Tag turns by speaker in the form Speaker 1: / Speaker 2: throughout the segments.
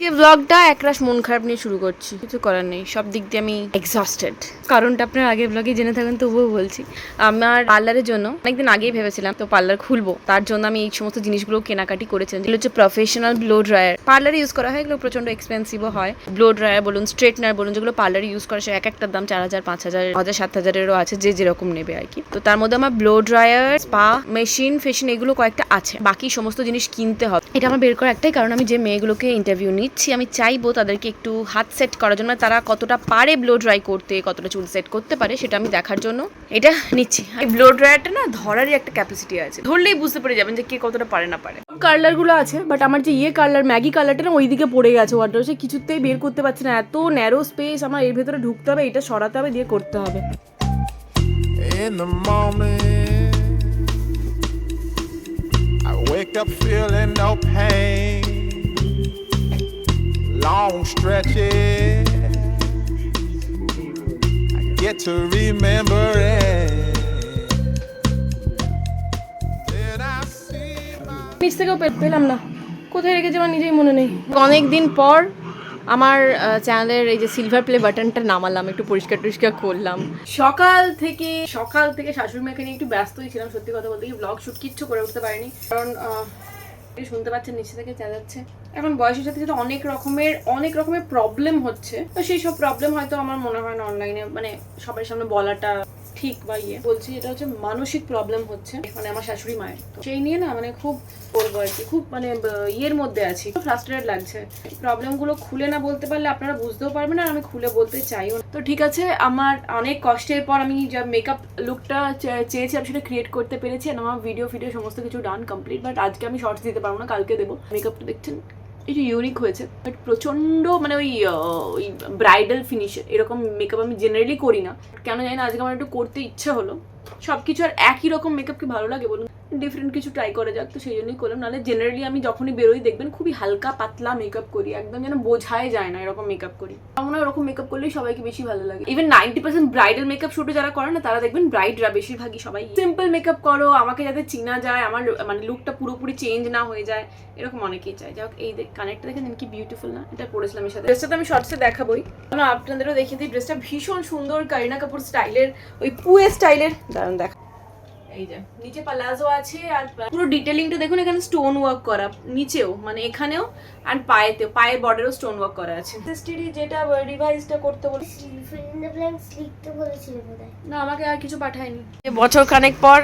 Speaker 1: এই ব্লগটা একরাশ মন খারাপ নিয়ে শুরু করছি, কিছু করার নেই, সব দিক দিয়ে আমি এক্সস্টেড। কারণটা আপনার আগের ব্লগে জেনে থাকেন, তবুও বলছি। আমার পার্লারের জন্য অনেকদিন আগেই ভেবেছিলাম তো পার্লার খুলবো, তার জন্য আমি এই সমস্ত জিনিসগুলো কেনাকাটি করেছেন, যেগুলো হচ্ছে প্রফেশনাল ব্লো ড্রায়ার। পার্লারে ইউজ করা হয়, এগুলো প্রচন্ড এক্সপেন্সিভও হয়। ব্লো ড্রায়ার বলুন, স্ট্রেটনার বলুন, যেগুলো পার্লারে ইউজ করা, সে এক একটার দাম 4000, 5000, 7000-এরও আছে, যে যেরকম নেবে আর কি। তো তার মধ্যে আমার ব্লো ড্রায়ার, স্পা মেশিন, ফেশিন এগুলো কয়েকটা আছে, বাকি সমস্ত জিনিস কিনতে হবে। এটা আমার বের করার একটাই কারণ, আমি যে মেয়েগুলোকে ইন্টারভিউ নিচ্ছি, আমি চাইবো তাদেরকে একটু হাত সেট করার জন্য, তারা কতটা পারে ব্লো ড্রাই করতে, কতটা চুল সেট করতে পারে, সেটা আমি দেখার জন্য এটা নিচ্ছি। এই ব্লো ড্রায়ারটা না ধরারই একটা ক্যাপাসিটি আছে, ধরলেই বুঝতে পেরে যাবেন যে কে কতটা পারে না পারে। কালার গুলো আছে, বাট আমার যে কালার ম্যাগি কালারটা না ওইদিকে পড়ে গেছে ওয়ার্ড্রোবে, সে কিছুতেই বের করতে পারছি না, এত ন্যারো স্পেস, আমার এর ভেতরে ঢুকতে হবে, এটা সরাতে হবে, দিয়ে করতে হবে।
Speaker 2: In the morning, I wake up feeling no pain. Long stretches, I get to remember it. Then I see my...
Speaker 1: নিচ থেকেও পেলাম না, কোথায় রেখেছি আমার নিজেই মনে নেই। অনেকদিন পর আমার চ্যানেলের এই যে সিলভার প্লে বাটনটা নামালাম, একটু পরিষ্কার টরিষ্কার করলাম। সকাল থেকে শাশুড়ি মাকে নিয়ে একটু ব্যস্তই ছিলাম, সত্যি কথা বলতে, ব্লগ শুট কিচ্ছু করে উঠতে পারিনি, কারণ শুনতে পাচ্ছেন নিচে থেকে চেঁচাচ্ছে। এখন বয়সের সাথে সাথে অনেক রকমের প্রবলেম হচ্ছে, তো সেই সব প্রবলেম হয়তো আমার মনে হয় না অনলাইনে মানে সবার সামনে বলাটা ঠিক বা বলছি, এটা হচ্ছে মানসিক প্রবলেম হচ্ছে মানে আমার শাশুড়ি মায়ের, তো সেই নিয়ে না মানে খুব বলবো আর কি, খুব মানে মধ্যে আছি, খুব ফ্রাস্ট্রেটেড লাগছে। প্রবলেমগুলো খুলে না বলতে পারলে আপনারা বুঝতেও পারবেন, আর আমি খুলে বলতে চাইও না। তো ঠিক আছে, আমার অনেক কষ্টের পর আমি যা মেকআপ লুকটা চেয়েছি আমি সেটা ক্রিয়েট করতে পেরেছি, আর আমার ভিডিও সমস্ত কিছু ডান কমপ্লিট, বাট আজকে আমি শর্টস দিতে পারবো না, কালকে দেবো। মেকআপটা দেখছেন একটু ইউনিক হয়েছে, বাট প্রচণ্ড মানে ওই ব্রাইডাল ফিনিশ এরকম মেকআপ আমি জেনারেলি করি না, কেন জানি না আজকে আমার একটু করতে ইচ্ছা হলো। সব কিছু আর একই রকম মেকআপ কি ভালো লাগে বলুন, ডিফারেন্ট কিছু ট্রাই করা যাক, তো সেই জন্যই করলাম। নাহলে জেনারেলি আমি যখনই বেরোই দেখবেন খুবই হালকা পাতলা মেকআপ করি, একদম যেন বোঝাই যায় না এরকম মেকআপ করি। আমার মনে হয় ওরকম মেকআপ করলেই সবাইকে বেশি ভালো লাগে। ইভেন 90% ব্রাইডাল মেকআপ শুটে যারা করে না, তারা দেখবেন ব্রাইডরা বেশিরভাগই সবাই সিম্পল মেকআপ করো, আমাকে যাতে চিনা যায়, আমার মানে লুকটা পুরোপুরি চেঞ্জ না হয়ে যায়, এরকম অনেকেই চায়। যাই হোক, এই কানেক্টটা দেখেন কি বিউটিফুল না, এটা পরেছিলাম এর সাথে। ড্রেসটা তো আমি শর্টসে দেখাবোই, আপনাদেরও দেখিয়ে দিই। ড্রেসটা ভীষণ সুন্দর, কারিনা কাপুর স্টাইলের, ওই পুয়ে স্টাইলের। দারুণ দেখা, এই যে নিচে পালাজো আছে, আর পুরো ডিটেলিংটা দেখুন, এখানে স্টোন ওয়ার্ক করা, নিচেও মানে এখানেও, আর পায়েতেও, পায়ের বর্ডারেও স্টোন ওয়ার্ক করা আছে। সিস্টেরি যেটা রিভাইজটা করতে বলেছি, লিখতে বলেছিল বোধহয়, না আমাকে আর কিছু পাঠায়নি। বছর খানেক পর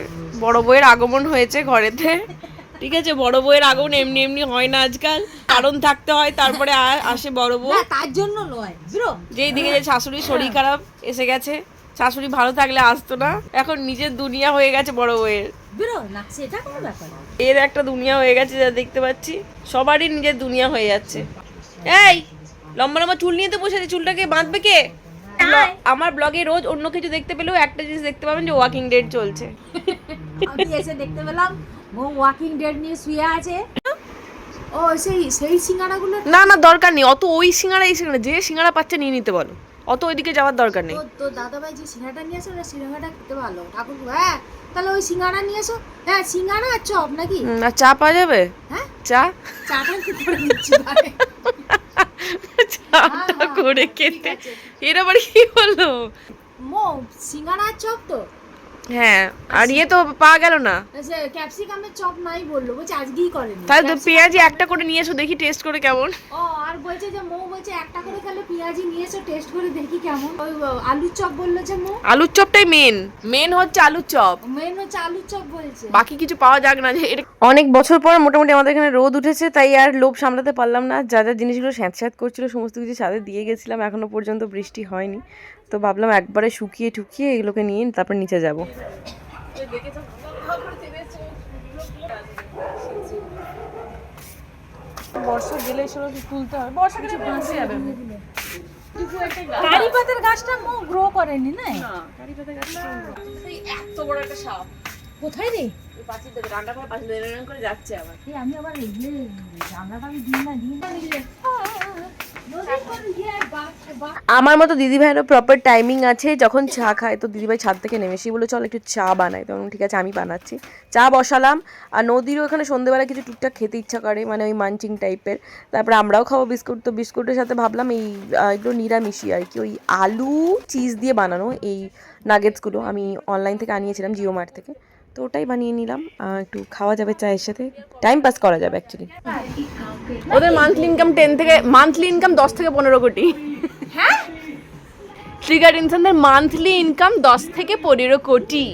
Speaker 1: বড় বউয়ের আগমন হয়েছে ঘরেতে, ঠিক আছে। বড় বউয়ের আগমন এমনি এমনি হয় না আজকাল, কারণ থাকতে হয়, তারপরে আসে বড় বউ।
Speaker 3: তার জন্য নয়,
Speaker 1: যেই দিকে যে শাশুড়ির শরীর খারাপ এসে গেছে, শাশুড়ি ভালো থাকলে আসতো না, এখন নিজের দুনিয়া হয়ে গেছে বড় বউয়ের। এর একটা দুনিয়া হয়ে গেছে, যা দেখতে পাচ্ছি সবারই নিজের দুনিয়া হয়ে যাচ্ছে। এই লম্বা লম্বা চুল নিয়ে তো বসে আছে, চুলটাকে বাঁধবে কে? আমার ব্লগে রোজ অন্য কিছু দেখতে পেলেও একটা জিনিস দেখতে পাবেন যে ওয়াকিং ডেড চলছে।
Speaker 3: আমি এসে দেখতে পেলাম ও ওয়াকিং ডেড নিয়ে শুয়ে আছে। ও সেই সিঙ্গাড়াগুলো
Speaker 1: না দরকার নেই অত, ওই সিঙ্গাড়া এই সিঙ্গাড়া, যে সিঙ্গাড়া পাচ্ছে নিয়ে নিতে বলো, অত ওইদিকে যাওয়ার দরকার নেই।
Speaker 3: তো দাদাভাই যে সিঙ্গাড়াটা নিয়ে আসো না, সিঙ্গাড়াটা খেতে ভালো ঠাকুর। হ্যাঁ তাহলে ওই সিঙ্গাড়া নিয়ে এসো। হ্যাঁ সিঙ্গাড়া আর চপ নাকি?
Speaker 1: আর চা পাওয়া যাবে? হ্যাঁ
Speaker 3: চাটা কি করে দিচ্ছি
Speaker 1: চাটা করে খেতে, এর আবার কি হলো?
Speaker 3: মো সিঙ্গাড়া আর চপ তো।
Speaker 1: হ্যাঁ, আর তো পাওয়া গেল না,
Speaker 3: ক্যাপসিকামের চপ নাই বললো, বলছে আজকেই করেনি।
Speaker 1: তাহলে তো পেঁয়াজি একটা করে নিয়ে এসো, দেখি টেস্ট করে কেমন।
Speaker 3: ও আর বলছে যে মো বলছে একটা করে তাহলে পেঁয়াজি নিয়ে এসো, টেস্ট করে দেখি কেমন। ওই আলুর চপ বললো যে মো,
Speaker 1: আলুর চপটাই মেন হচ্ছে আলুর চপ,
Speaker 3: মেন হচ্ছে আলুর চপ বলছে,
Speaker 1: বাকি কিছু পাওয়া যাক না। যে অনেক বছর পর মোটামুটি আমাদের এখানে রোদ উঠেছে, তাই আর লোভ সামলাতে পারলাম না, যা যা জিনিসগুলো স্যাঁত করছিল সমস্ত কিছু ছাদে দিয়ে গেছিলাম, এখনো পর্যন্ত বৃষ্টি হয়নি, তো ভাবলাম একবারে শুকিয়ে ঠুকিয়ে এগুলোকে নিয়ে তারপর নিচে যাব। বর্ষা গেলে এসব তুলতে হবে, বর্ষা গেলে বাঁচে যাবে।
Speaker 3: কারি পাতার গাছটা মো গ্রো করেনি না,
Speaker 1: কারি পাতার গাছটা এই এত বড় একটা সাপ
Speaker 3: কোথায় রে?
Speaker 1: ওই পাঁচিল থেকে রান্না করে পাঁচিল করে যাচ্ছে আবার।
Speaker 3: এই আমি আবার এই জানলাটা আমি দিই না নিলে
Speaker 1: আমার মতো দিদিভাইয়েরও প্রপার টাইমিং আছে, যখন চা খায় তো দিদিভাই ছাদ থেকে নেমে এসেই বলে চল একটু চা বানাই, তখন ঠিক আছে আমি বানাচ্ছি, চা বসালাম। আর নদীরও এখানে সন্ধ্যেবেলা কিছু টুকটাক খেতে ইচ্ছা করে, মানে ওই মানচিং টাইপের। তারপরে আমরাও খাবো বিস্কুট, তো বিস্কুটের সাথে ভাবলাম এই এগুলো নিরামিষই আর কি, ওই আলু চিজ দিয়ে বানানো এই নাগেটসগুলো আমি অনলাইন থেকে আনিয়েছিলাম জিও মার্ট থেকে, তো ওটাই বানিয়ে নিলাম। একটু খাওয়া যাবে চায়ের সাথে, টাইম পাস করা যাবে অ্যাকচুয়ালি। ওদের মান্থলি ইনকাম 10 থেকে 15 কোটি।
Speaker 3: হ্যাঁ
Speaker 1: ট্রিগার ইনসানদের মান্থলি ইনকাম 10 থেকে 15 কোটি।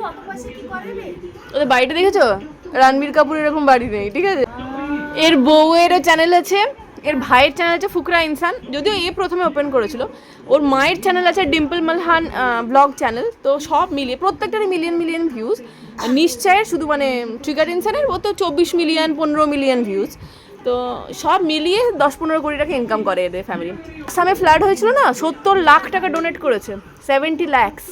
Speaker 3: অত পয়সা কি করে রে?
Speaker 1: ওদের বাড়িটা দেখেছো? রণবীর কাপুর এরকম বাড়ি নেই, ঠিক আছে? এর বউয়েরও চ্যানেল আছে, এর ভাইয়ের চ্যানেল আছে ফুকরা ইনসান, যদিও এ প্রথমে ওপেন করেছিল। ওর মায়ের চ্যানেল আছে ডিম্পল মালহান ব্লগ চ্যানেল, তো সব মিলিয়ে প্রত্যেকটারই মিলিয়ন ভিউজ। নিশ্চয়ের শুধু মানে ট্রিগার ইনসানের ও তো 24 মিলিয়ন 15 মিলিয়ন ভিউজ, তো সব মিলিয়ে 10-15 কোটি টাকা ইনকাম করে এদের ফ্যামিলি। আসামে ফ্লাড হয়েছিল না, 70 লাখ টাকা ডোনেট করেছে, 70 lakhs।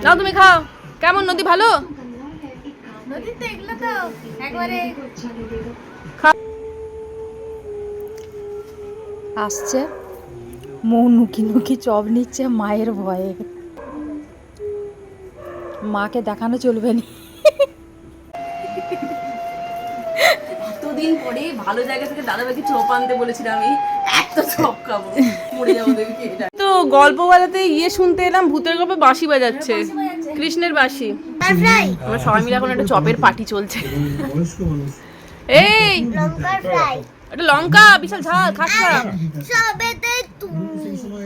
Speaker 1: নাও তুমি খাও। কেমন নদী, ভালো?
Speaker 3: নদীতে এগুলো তো একবারে আসছে মৌ নুকি চপ নিচ্ছে মায়ের ভয়ে, মাকে দেখানো চলবে না।
Speaker 1: এতদিন পরে ভালো জায়গা থেকে দাদাভাইকে চপ আনতে বলেছিলাম, আমি এত চপ খাবো মরে যাবো দেখি। তো গল্প বলাতে শুনতে এলাম ভূতের গল্পে বাঁশি বাজাচ্ছে, কৃষ্ণের বাঁশি। আমরা সবাই মিলে এখন একটা চপের পার্টি চলছে। এই এটা লঙ্কা বিশাল ঝাল, খাস না?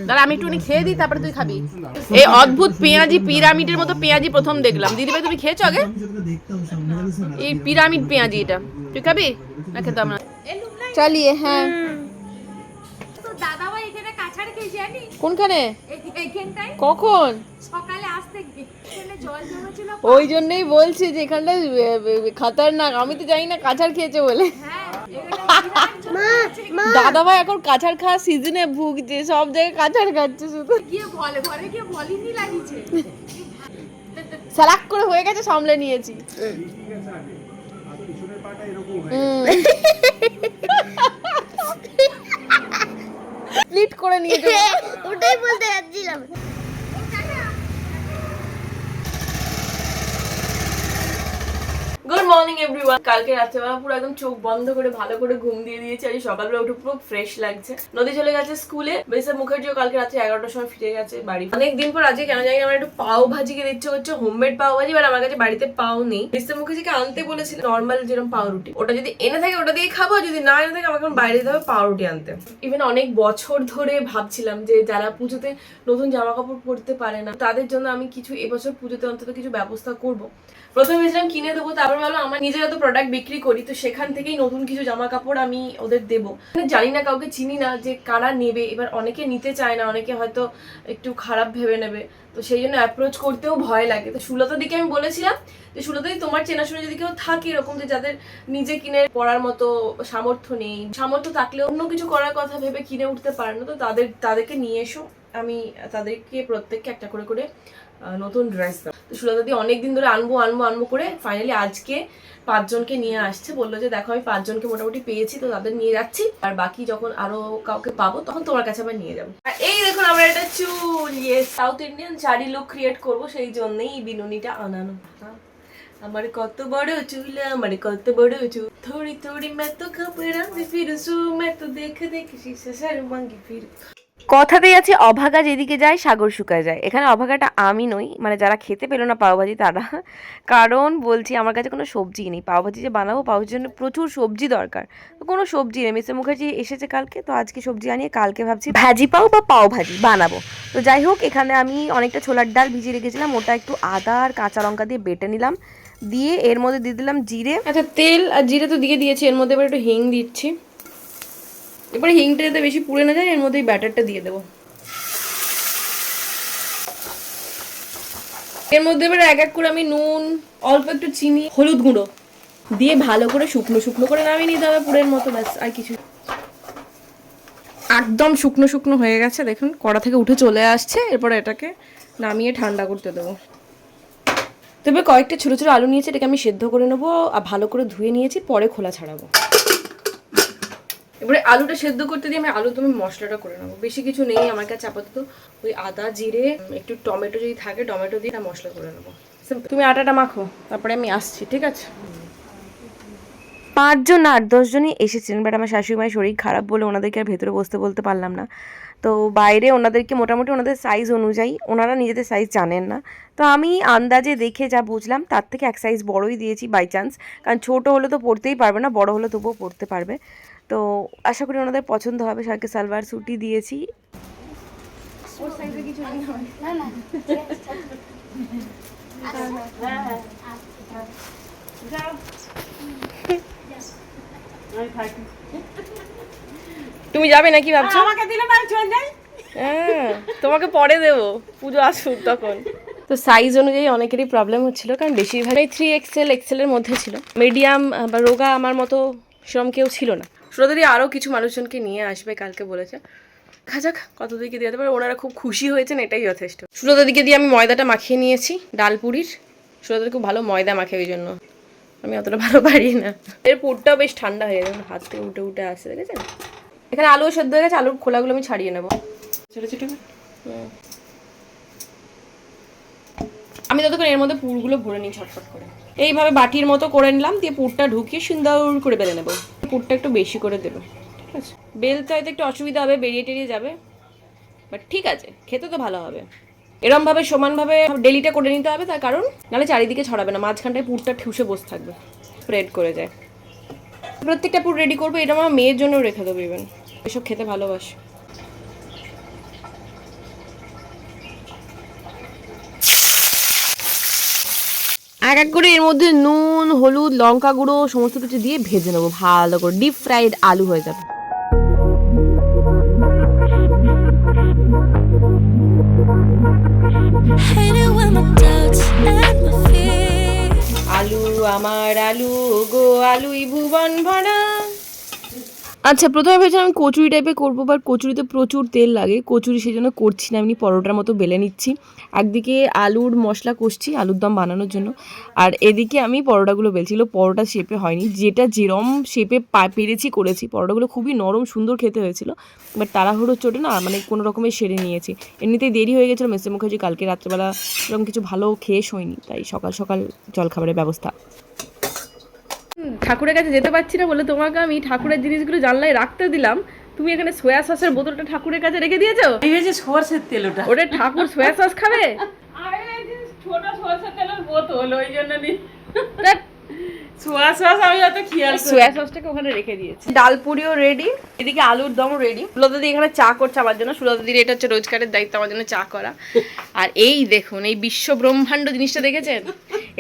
Speaker 1: দাঁড়া আমি একটুখানি খেয়ে দিই, তারপরে তুই খাবি। এই অদ্ভুত পেঁয়াজি, পিরামিডের মতো পেঁয়াজি প্রথম দেখলাম। দিদিভাই তুমি খেয়েছো আগে? এই পিরামিড পেঁয়াজি, এটা তুই খাবি না? খেতাম না চালিয়ে। হ্যাঁ
Speaker 3: তো দাদাভাই এখানে কাছাড় খেয়েছি জানি।
Speaker 1: কোনখানে?
Speaker 3: এইখানটায়
Speaker 1: কখন?
Speaker 3: সকালে আসতে এখানে জল জমেছিল।
Speaker 1: ওই জন্যই বলছি যে এখানটা খাতারনাক, আমি তো জানি না কাছাড় খেয়েছে বলে। দাদাভাই এখন কাছাড় খাওয়ার সিজনে ভুগছে, সব জায়গায় কাছাড় খাচ্ছে শুধু।
Speaker 3: গিয়ে বলে ঘরে গিয়ে বলিনি লাগিছে,
Speaker 1: সালাক করে হয়ে গেছে, সামলে নিয়েছি। স্প্লিট করে নিয়েছে,
Speaker 4: ওটাই বলতে যাচ্ছিলাম।
Speaker 1: Good morning everyone. কালকে রাত্রেবেলা পুরো একদম চোখ বন্ধ করে ভালো করে ঘুম দিয়ে দিয়েছি, আর সকালবেলা উঠে পুরো ফ্রেশ লাগছে। নদী চলে গেছে স্কুলে, বেসা মুখার্জিও কালকে রাত্রে 11টার সময় ফিরে গেছে বাড়ি। অনেকদিন পর আজকে কেন জানি আমার একটু পাও ভাজি খেতে ইচ্ছে করছে, হোমমেড পাও ভাজি, বাট আমার কাছে বাড়িতে পাও নেই। বেসা মুখার্জিকে আনতে বলেছিল নর্মাল যেরকম পাউরুটি, ওটা যদি এনে থাকে ওটা দিয়ে খাবো, যদি না এনে থাকে আমাকে এখন বাইরে যেতে হবে পাউরুটি আনতে। ইভেন অনেক বছর ধরে ভাবছিলাম যে যারা পুজোতে নতুন জামা কাপড় পরতে পারে না, তাদের জন্য আমি কিছু এবছর পুজোতে অন্তত কিছু ব্যবস্থা করবো। প্রথমে ভেবেছিলাম কিনে দেবো, তারপর ভাবলাম আমার নিজের যত প্রোডাক্ট বিক্রি করি, তো সেখান থেকেই নতুন কিছু জামা কাপড় আমি ওদের দেবো। জানি না, কাউকে চিনি না যে কারা নেবে, এবার অনেকে নিতে চায় না, অনেকে হয়তো একটু খারাপ ভেবে নেবে, তো সেই জন্য অ্যাপ্রোচ করতেও ভয় লাগে। তো সুলতার দিকে আমি বলেছিলাম যে সুলতাদি তোমার চেনাশোনা যদি কেউ থাকে এরকম, যে যাদের নিজে কিনে পড়ার মতো সামর্থ্য নেই, সামর্থ্য থাকলেও অন্য কিছু করার কথা ভেবে কিনে উঠতে পারে না, তো তাদেরকে নিয়ে এসো, আমি তাদেরকে প্রত্যেককে একটা করে করে নতুন ড্রেস দাও। তো সুলতাদি অনেকদিন ধরে আনবো করে ফাইনালি আজকে 5 জনকে নিয়ে আসছে, বললো যে দেখো আমি 5 জনকে মোটামুটি পেয়েছি, তো তাদের নিয়ে যাচ্ছি, আর বাকি যখন আরো কাউকে পাবো তখন তোমার কাছে আবার নিয়ে যাবো। আর এই দেখুন আমরা একটা চুল, south Indian sari look create করবো, সেই জন্যই এই বিনুনিটা আনানো। আমার কত বড় চুল, আমার কত বড় চুল, থোড়ি থোড়ি मैं तो घबराती फिरूं मैं तो देख शीशे शर्मांगी फिर। কথাতেই আছে অভাগা যেদিকে যায় সাগর শুকায় যায়। এখানে অভাগাটা আমি নই, মানে যারা খেতে পেলো না পাওভাজি তারা, কারণ বলছি আমার কাছে কোনো সবজি নেই। পাওভাজি যে বানাবো, পাওভাজির জন্য প্রচুর সবজি দরকার, তো কোনো সবজি নেই। মিস্টার মুখার্জি এসেছে কালকে, তো আজকে সবজি আনিয়ে কালকে ভাবছি ভাজি পাও বা পাও ভাজি বানাবো। তো যাই হোক, এখানে আমি অনেকটা ছোলার ডাল ভিজিয়ে রেখেছিলাম, ওটা একটু আদা আর কাঁচা লঙ্কা দিয়ে বেটে নিলাম, দিয়ে এর মধ্যে দিয়ে দিলাম জিরে। আচ্ছা তেল আর জিরে তো দিয়ে দিয়েছি, এর মধ্যে এবার একটু হিং দিচ্ছি। এবারে হিংটা যাতে বেশি পুড়ে না যায়, এর মধ্যে এই ব্যাটারটা দিয়ে দেবো। এর মধ্যে এবার এক করে আমি নুন, অল্প একটু চিনি, হলুদ গুঁড়ো দিয়ে ভালো করে শুকনো করে নামিয়ে নিতে হবে পুরের মতো, ব্যাস আর কিছু। একদম শুকনো হয়ে গেছে, দেখুন কড়া থেকে উঠে চলে আসছে। এরপরে এটাকে নামিয়ে ঠান্ডা করতে দেবো। তবে কয়েকটা ছোটো ছোটো আলু নিয়েছি, এটাকে আমি সেদ্ধ করে নেবো, আর ভালো করে ধুয়ে নিয়েছি, পরে খোলা ছাড়াবো। এবারে আলুটা সেদ্ধ করতে দিয়ে আমি তুমি মশলাটা করে নেবো। বেশি কিছু নেই আমার কাছে আপাতত, ওই আদা জিরে একটু টমেটো যদি থাকে টমেটো দিয়ে মশলা করে নেবো। তুমি আটাটা মাখো, তারপরে আমি আসছি, ঠিক আছে? 5 জন না 8-10 জনই এসেছিলেন, বাট আমার শাশুড়ি মায়ের শরীর খারাপ বলে ওনাদেরকে আর ভেতরে বসতে বলতে পারলাম না। তো বাইরে ওনাদেরকে মোটামুটি ওনাদের সাইজ অনুযায়ী, ওনারা নিজেদের সাইজ জানেন না, তো আমি আন্দাজে দেখে যা বুঝলাম তার থেকে এক সাইজ বড়ই দিয়েছি বাই চান্স, কারণ ছোটো হলে তো পড়তেই পারবে না, বড় হলে তবুও পড়তে পারবে। তো আশা করি ওনাদের পছন্দ হবে। সবাইকে সালোয়ার স্যুটই দিয়েছি। তুমি যাবে নাকি ভাবছো?
Speaker 3: আমাকে দিলে মানে চলে যাই।
Speaker 1: হ্যাঁ, তোমাকে পরে দেবো, পুজো আসুক তখন। তো সাইজ অনুযায়ী অনেকেরই প্রবলেম হচ্ছিল, কারণ বেশিরভাগই 3XL XL এর মধ্যে ছিল। মিডিয়াম বা রোগা আমার মতো সেরকম কেউ ছিল না। সুরদাদি আরও কিছু মানুষজনকে নিয়ে আসবে কালকে বলেছে। খাজাক কত দিকে দিয়ে পারে, ওনারা খুব খুশি হয়েছেন, এটাই যথেষ্ট। সুরদাদিকে দিয়ে আমি ময়দাটা মাখিয়ে নিয়েছি ডালপুরির। সুরদাদি খুব ভালো ময়দা মাখে, ওই জন্য আমি অতটা ভালো পারি না। এর পুরটাও বেশ ঠান্ডা হয়ে যাবে, হাত থেকে উঠে উঠে আসছে, দেখেছেন? এখানে আলুও সেদ্ধ হয়ে গেছে, আলুর খোলাগুলো আমি ছাড়িয়ে নেবো ছোটো ছোটো। আমি ততক্ষণ এর মধ্যে পুরগুলো ভরে নিই ছটফট করে। এইভাবে বাটির মতো করে নিলাম, দিয়ে পুরটা ঢুকিয়ে সুন্দর করে বেলে নেবো। পুরটা একটু বেশি করে দেবো, ঠিক আছে? বেলতে হয়তো একটু অসুবিধা হবে, বেরিয়ে টেরিয়ে যাবে, বাট ঠিক আছে, খেতে তো ভালো হবে। এরমভাবে সমানভাবে ডেলিটা করে নিতে হবে, তার কারণ নাহলে চারিদিকে ছড়াবে না, মাঝখানটায় পুরটা ঠুসে বসে থাকবে, স্প্রেড করে যায়। প্রত্যেকটা পুর রেডি করবো, এটা আমার মেয়ের জন্য রেখে দেবো, ইভেন এসব খেতে ভালোবাসে। এক এক করে এর মধ্যে নুন হলুদ লঙ্কা গুঁড়ো সমস্ত কিছু দিয়ে ভেজে নেবো ভালো করে, ডিপ ফ্রাইড আলু হয়ে যাবে। আলু আমার আলু গো আলুই ভুবন ভরা। আচ্ছা, প্রথমে ভেবেছিলাম আমি কচুরি টাইপের করবো, বাট কচুরিতে প্রচুর তেল লাগে, কচুরি সেই জন্য করছি না, এমনি পরোটার মতো বেলে নিচ্ছি। একদিকে আলুর মশলা কষছি আলুর দম বানানোর জন্য, আর এদিকে আমি পরোটাগুলো বেলছিল। পরোটা শেপে হয়নি, যেটা যেরম শেপে পেরেছি করেছি। পরোটাগুলো খুবই নরম সুন্দর খেতে হয়েছিল, বাট তাড়াহুড়োর চোটে না মানে কোনো রকমের সেরে নিয়েছি। এমনিতেই দেরি হয়ে গেছিলো, মেসে মুখার্জি কালকে রাত্রেবেলা এরকম কিছু ভালো খেয়ে শোয়নি, তাই সকাল সকাল জলখাবারের ব্যবস্থা। ঠাকুরের কাছে যেতে পারছি না বলে তোমাকে আমি ঠাকুরের জিনিসগুলো জানলায় রাখতে দিলাম, তুমি এখানে সোয়া সসের বোতলটা ঠাকুরের কাছে রেখে দিয়েছো।
Speaker 3: এই যে সরষের তেল,
Speaker 1: ওটা ঠাকুর সোয়া সস খাবে?
Speaker 3: ছোট সরষের তেলের বোতল, ওই জন্য নি সোয়া সস আমি অত খেয়াল করি।
Speaker 1: সোয়া সসটাকে ওখানে রেখে দিয়েছি। ডালপুরিও রেডি, এদিকে আলুর দমও রেডি। সুলতাদি এখানে চা করছে আমার জন্য। সুলতাদির এটা হচ্ছে রোজকারের দায়িত্ব আমার জন্য চা করা। আর এই দেখুন, এই বিশ্ব ব্রহ্মাণ্ড জিনিসটা দেখেছেন?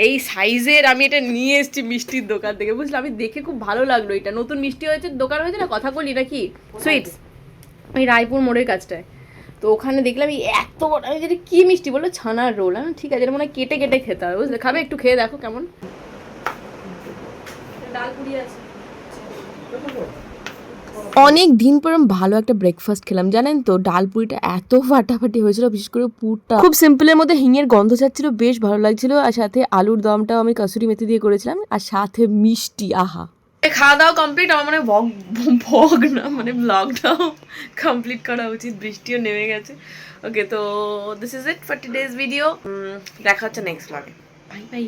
Speaker 1: এই সাইজের আমি এটা নিয়ে এসেছি মিষ্টির দোকান থেকে, বুঝলাম? আমি দেখে খুব ভালো লাগলো। এটা নতুন মিষ্টি হয়েছে, দোকান হয়েছে না, কথা বলি নাকি সুইটস, এই রায়পুর মোড়ের কাছটায়। তো ওখানে দেখলাম এই এত বড়, আমি যেটা কী মিষ্টি বললো, ছানার রোল। হ্যাঁ ঠিক আছে, এটা মনে হয় কেটে কেটে খেতে হবে, বুঝলে? খাবে? একটু খেয়ে দেখো কেমন। অনেক দিন পর ভালো একটা ব্রেকফাস্ট খেলাম, জানেন তো? ডালপুরিটা এত ফাটাফাটি হয়েছিল, বিশেষ করে পুরটা খুব সিম্পলের মধ্যে হিঙের গন্ধ ছাড়ছিল, বেশ ভালো লাগছিল। আর সাথে আলুর দমটাও আমি কাসুরি মেথি দিয়ে করেছিলাম, আর সাথে মিষ্টি। আহা, খাওয়া দাওয়া কমপ্লিট। আমার মানে ভগ না, মানে ব্লগটাও কমপ্লিট করা উচিত, বৃষ্টিও নেমে গেছে। ওকে, তো this is it for today's video. দেখা হচ্ছে নেক্সট ব্লগে। Bye bye.